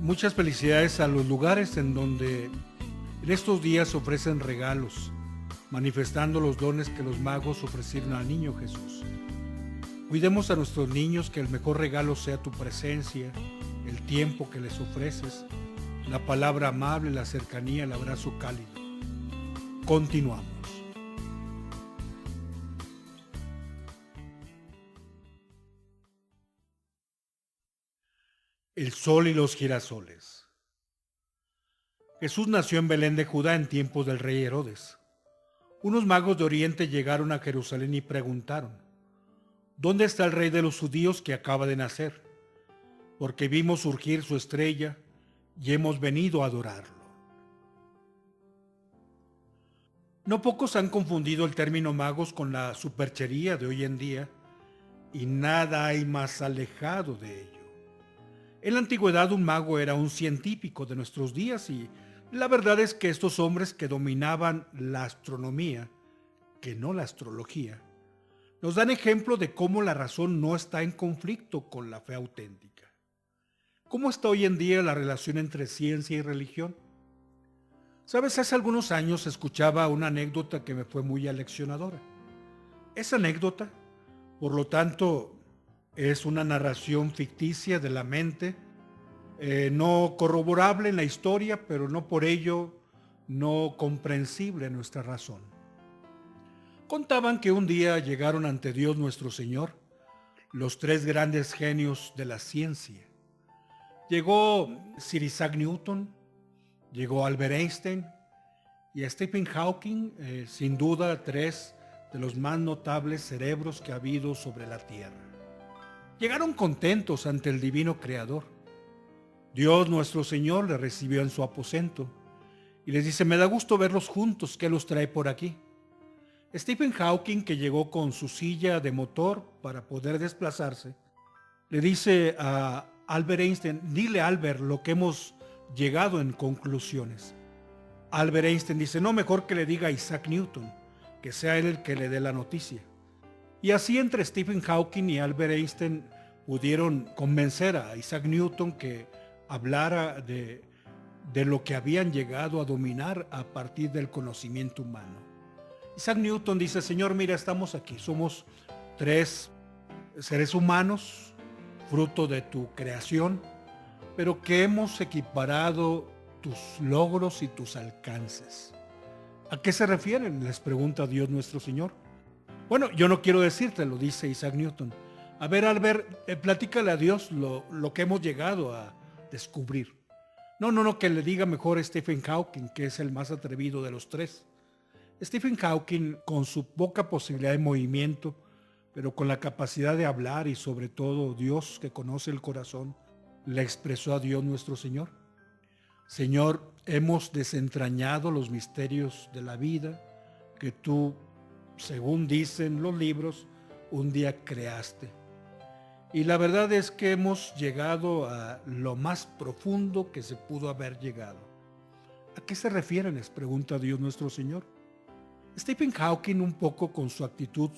Muchas felicidades a los lugares en donde en estos días ofrecen regalos, manifestando los dones que los magos ofrecieron al niño Jesús. Cuidemos a nuestros niños, que el mejor regalo sea tu presencia, el tiempo que les ofreces, la palabra amable, la cercanía, el abrazo cálido. Continuamos. El sol y los girasoles. Jesús nació en Belén de Judá en tiempos del rey Herodes. Unos magos de Oriente llegaron a Jerusalén y preguntaron: ¿dónde está el rey de los judíos que acaba de nacer? Porque vimos surgir su estrella y hemos venido a adorarlo. No pocos han confundido el término magos con la superchería de hoy en día, y nada hay más alejado de ello. En la antigüedad un mago era un científico de nuestros días, y la verdad es que estos hombres que dominaban la astronomía, que no la astrología, nos dan ejemplo de cómo la razón no está en conflicto con la fe auténtica. ¿Cómo está hoy en día la relación entre ciencia y religión? Sabes, hace algunos años escuchaba una anécdota que me fue muy aleccionadora. Esa anécdota, por lo tanto, es una narración ficticia de la mente, no corroborable en la historia, pero no por ello no comprensible en nuestra razón. Contaban que un día llegaron ante Dios nuestro Señor los tres grandes genios de la ciencia. Llegó Sir Isaac Newton, llegó Albert Einstein y a Stephen Hawking, sin duda tres de los más notables cerebros que ha habido sobre la Tierra. Llegaron contentos ante el divino Creador. Dios nuestro Señor les recibió en su aposento y les dice: me da gusto verlos juntos, ¿qué los trae por aquí? Stephen Hawking, que llegó con su silla de motor para poder desplazarse, le dice a Albert Einstein: dile, Albert, lo que hemos llegado en conclusiones. Albert Einstein dice: no, mejor que le diga a Isaac Newton, que sea él el que le dé la noticia. Y así entre Stephen Hawking y Albert Einstein pudieron convencer a Isaac Newton que hablara de lo que habían llegado a dominar a partir del conocimiento humano. Isaac Newton dice: Señor, mira, estamos aquí, somos tres seres humanos, fruto de tu creación, pero que hemos equiparado tus logros y tus alcances. ¿A qué se refieren?, les pregunta Dios nuestro Señor. Bueno, yo no quiero decírtelo, dice Isaac Newton. A ver, Albert, platícale a Dios lo que hemos llegado a descubrir. No, que le diga mejor a Stephen Hawking, que es el más atrevido de los tres. Stephen Hawking, con su poca posibilidad de movimiento, pero con la capacidad de hablar, y sobre todo Dios, que conoce el corazón, le expresó a Dios nuestro Señor: Señor, hemos desentrañado los misterios de la vida que tú, según dicen los libros, un día creaste. Y la verdad es que hemos llegado a lo más profundo que se pudo haber llegado. ¿A qué se refieren?, les pregunta Dios nuestro Señor. Stephen Hawking, un poco con su actitud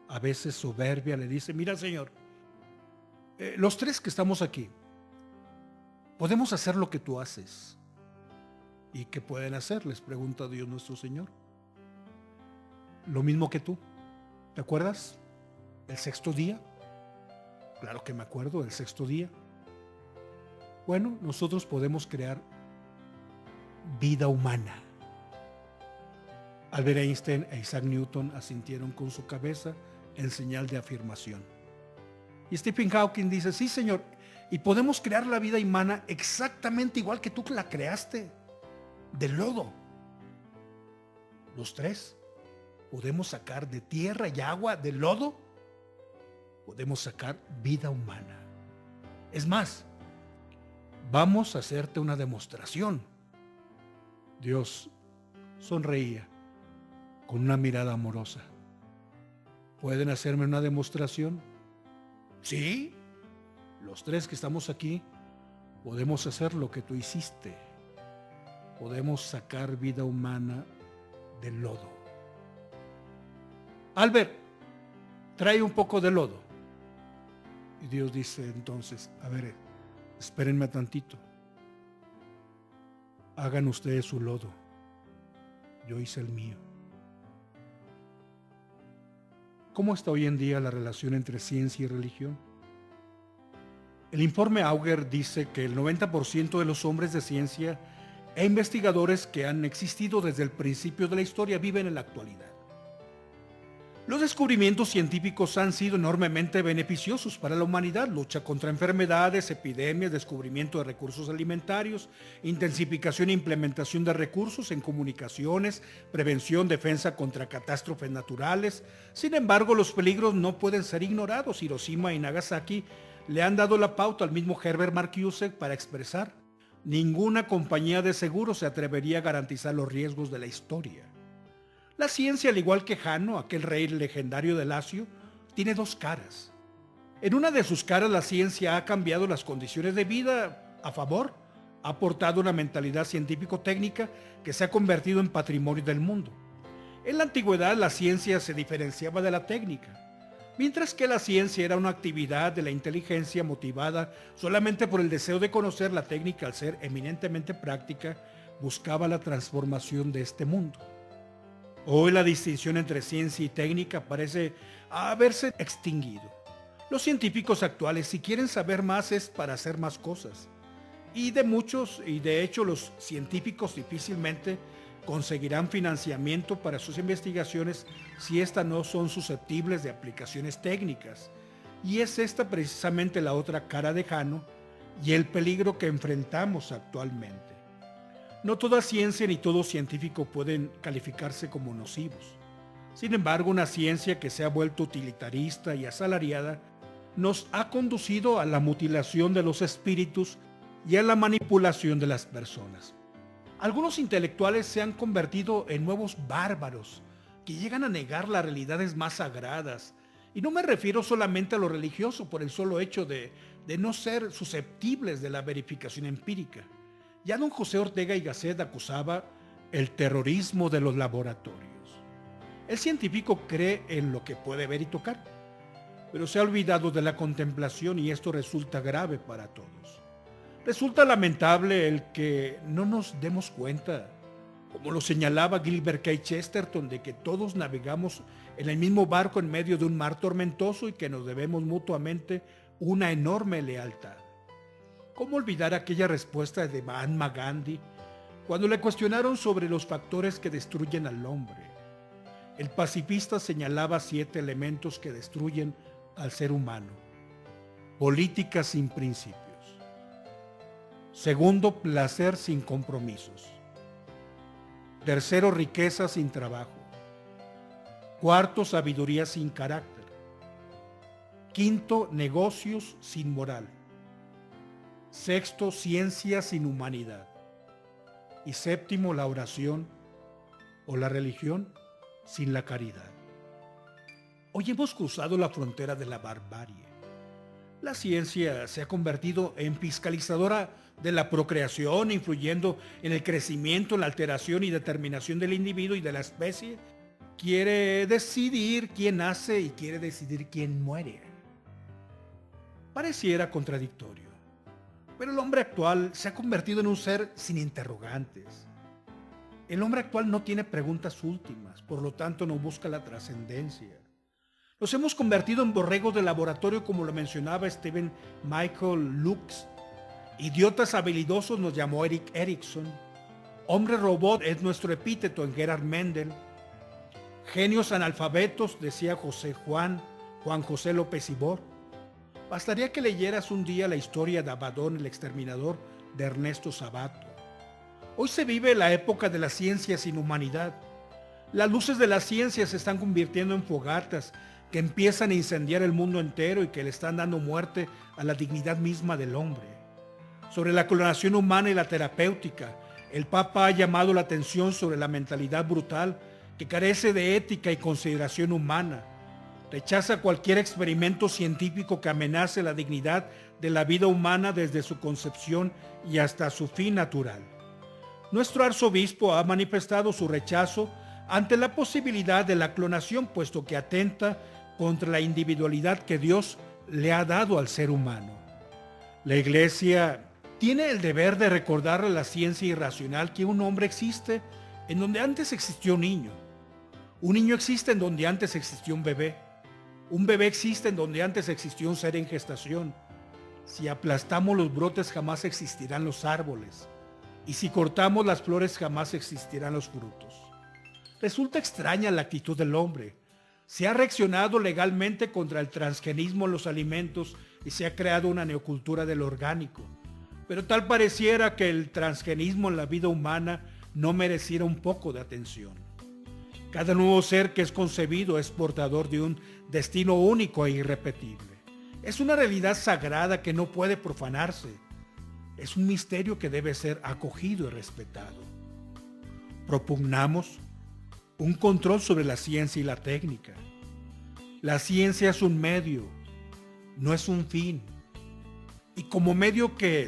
a veces soberbia, le dice: mira, Señor, los tres que estamos aquí podemos hacer lo que tú haces. ¿Y qué pueden hacer?, les pregunta Dios nuestro Señor. Lo mismo que tú. ¿Te acuerdas? El sexto día. Claro que me acuerdo, el sexto día. Bueno, nosotros podemos crear vida humana. Albert Einstein e Isaac Newton asintieron con su cabeza en señal de afirmación. Y Stephen Hawking dice: sí, Señor, y podemos crear la vida humana exactamente igual que tú la creaste, del lodo. Los tres podemos sacar de tierra y agua, del lodo, podemos sacar vida humana. Es más, vamos a hacerte una demostración. Dios sonreía con una mirada amorosa. ¿Pueden hacerme una demostración? Sí, los tres que estamos aquí podemos hacer lo que tú hiciste. Podemos sacar vida humana del lodo. Albert, trae un poco de lodo. Y Dios dice entonces: a ver, espérenme tantito. Hagan ustedes su lodo, yo hice el mío. ¿Cómo está hoy en día la relación entre ciencia y religión? El informe Auger dice que el 90% de los hombres de ciencia e investigadores que han existido desde el principio de la historia viven en la actualidad. Los descubrimientos científicos han sido enormemente beneficiosos para la humanidad: lucha contra enfermedades, epidemias, descubrimiento de recursos alimentarios, intensificación e implementación de recursos en comunicaciones, prevención, defensa contra catástrofes naturales. Sin embargo, los peligros no pueden ser ignorados. Hiroshima y Nagasaki le han dado la pauta al mismo Herbert Marcuse para expresar: ninguna compañía de seguros se atrevería a garantizar los riesgos de la historia. La ciencia, al igual que Jano, aquel rey legendario de Lacio, tiene dos caras. En una de sus caras, la ciencia ha cambiado las condiciones de vida a favor, ha aportado una mentalidad científico-técnica que se ha convertido en patrimonio del mundo. En la antigüedad, la ciencia se diferenciaba de la técnica, mientras que la ciencia era una actividad de la inteligencia motivada solamente por el deseo de conocer. La técnica, al ser eminentemente práctica, buscaba la transformación de este mundo. Hoy la distinción entre ciencia y técnica parece haberse extinguido. Los científicos actuales, si quieren saber más, es para hacer más cosas. Y de hecho los científicos difícilmente conseguirán financiamiento para sus investigaciones si éstas no son susceptibles de aplicaciones técnicas. Y es esta precisamente la otra cara de Jano y el peligro que enfrentamos actualmente. No toda ciencia ni todo científico pueden calificarse como nocivos. Sin embargo, una ciencia que se ha vuelto utilitarista y asalariada nos ha conducido a la mutilación de los espíritus y a la manipulación de las personas. Algunos intelectuales se han convertido en nuevos bárbaros que llegan a negar las realidades más sagradas. Y no me refiero solamente a lo religioso por el solo hecho de no ser susceptibles de la verificación empírica. Ya don José Ortega y Gasset acusaba el terrorismo de los laboratorios. El científico cree en lo que puede ver y tocar, pero se ha olvidado de la contemplación y esto resulta grave para todos. Resulta lamentable el que no nos demos cuenta, como lo señalaba Gilbert K. Chesterton, de que todos navegamos en el mismo barco en medio de un mar tormentoso y que nos debemos mutuamente una enorme lealtad. ¿Cómo olvidar aquella respuesta de Mahatma Gandhi cuando le cuestionaron sobre los factores que destruyen al hombre? El pacifista señalaba 7 elementos que destruyen al ser humano. Política sin principios. Segundo, placer sin compromisos. Tercero, riqueza sin trabajo. Cuarto, sabiduría sin carácter. Quinto, negocios sin moral. Sexto, ciencia sin humanidad. Y séptimo, la oración o la religión sin la caridad. Hoy hemos cruzado la frontera de la barbarie. La ciencia se ha convertido en fiscalizadora de la procreación, influyendo en el crecimiento, la alteración y determinación del individuo y de la especie. Quiere decidir quién nace y quiere decidir quién muere. Pareciera contradictorio. Pero el hombre actual se ha convertido en un ser sin interrogantes. El hombre actual no tiene preguntas últimas, por lo tanto no busca la trascendencia. Nos hemos convertido en borregos de laboratorio, como lo mencionaba Stephen Michael Lux. Idiotas habilidosos nos llamó Erik Erikson. Hombre robot es nuestro epíteto en Gerhard Mendel. Genios analfabetos, decía Juan José López Ibor. Bastaría que leyeras un día la historia de Abadón el exterminador de Ernesto Sabato. Hoy se vive la época de la ciencia sin humanidad. Las luces de la ciencia se están convirtiendo en fogatas que empiezan a incendiar el mundo entero y que le están dando muerte a la dignidad misma del hombre. Sobre la clonación humana y la terapéutica, el Papa ha llamado la atención sobre la mentalidad brutal que carece de ética y consideración humana. Rechaza cualquier experimento científico que amenace la dignidad de la vida humana desde su concepción y hasta su fin natural. Nuestro arzobispo ha manifestado su rechazo ante la posibilidad de la clonación, puesto que atenta contra la individualidad que Dios le ha dado al ser humano. La Iglesia tiene el deber de recordarle a la ciencia irracional que un hombre existe en donde antes existió un niño. Un niño existe en donde antes existió un bebé. Un bebé existe en donde antes existió un ser en gestación. Si aplastamos los brotes jamás existirán los árboles. Y si cortamos las flores jamás existirán los frutos. Resulta extraña la actitud del hombre. Se ha reaccionado legalmente contra el transgenismo en los alimentos y se ha creado una neocultura del orgánico. Pero tal pareciera que el transgenismo en la vida humana no mereciera un poco de atención. Cada nuevo ser que es concebido es portador de un destino único e irrepetible. Es una realidad sagrada que no puede profanarse. Es un misterio que debe ser acogido y respetado. Propugnamos un control sobre la ciencia y la técnica. La ciencia es un medio, no es un fin. Y como medio que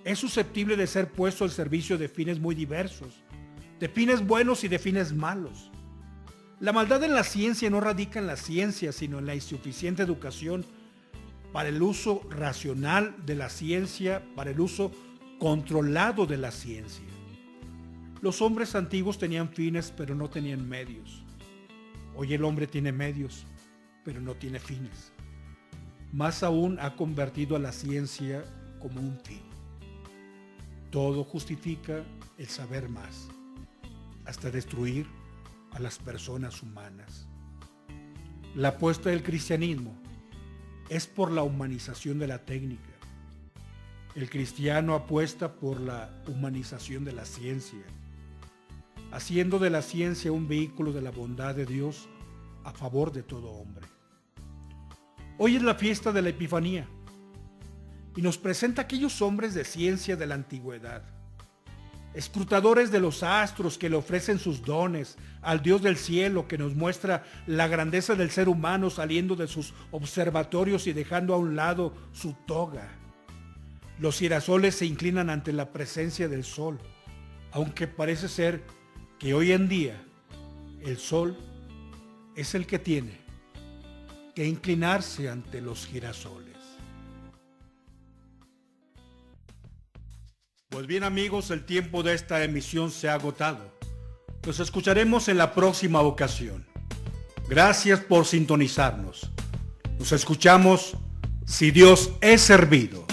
es susceptible de ser puesto al servicio de fines muy diversos, de fines buenos y de fines malos. La maldad en la ciencia no radica en la ciencia, sino en la insuficiente educación para el uso racional de la ciencia, para el uso controlado de la ciencia. Los hombres antiguos tenían fines, pero no tenían medios. Hoy el hombre tiene medios, pero no tiene fines. Más aún ha convertido a la ciencia como un fin. Todo justifica el saber más, hasta destruir a las personas humanas. La apuesta del cristianismo es por la humanización de la técnica. El cristiano apuesta por la humanización de la ciencia, haciendo de la ciencia un vehículo de la bondad de Dios a favor de todo hombre. Hoy es la fiesta de la Epifanía y nos presenta a aquellos hombres de ciencia de la antigüedad, escrutadores de los astros que le ofrecen sus dones al Dios del cielo, que nos muestra la grandeza del ser humano saliendo de sus observatorios y dejando a un lado su toga. Los girasoles se inclinan ante la presencia del sol, aunque parece ser que hoy en día el sol es el que tiene que inclinarse ante los girasoles. Pues bien amigos, el tiempo de esta emisión se ha agotado. Nos escucharemos en la próxima ocasión. Gracias por sintonizarnos. Nos escuchamos si Dios es servido.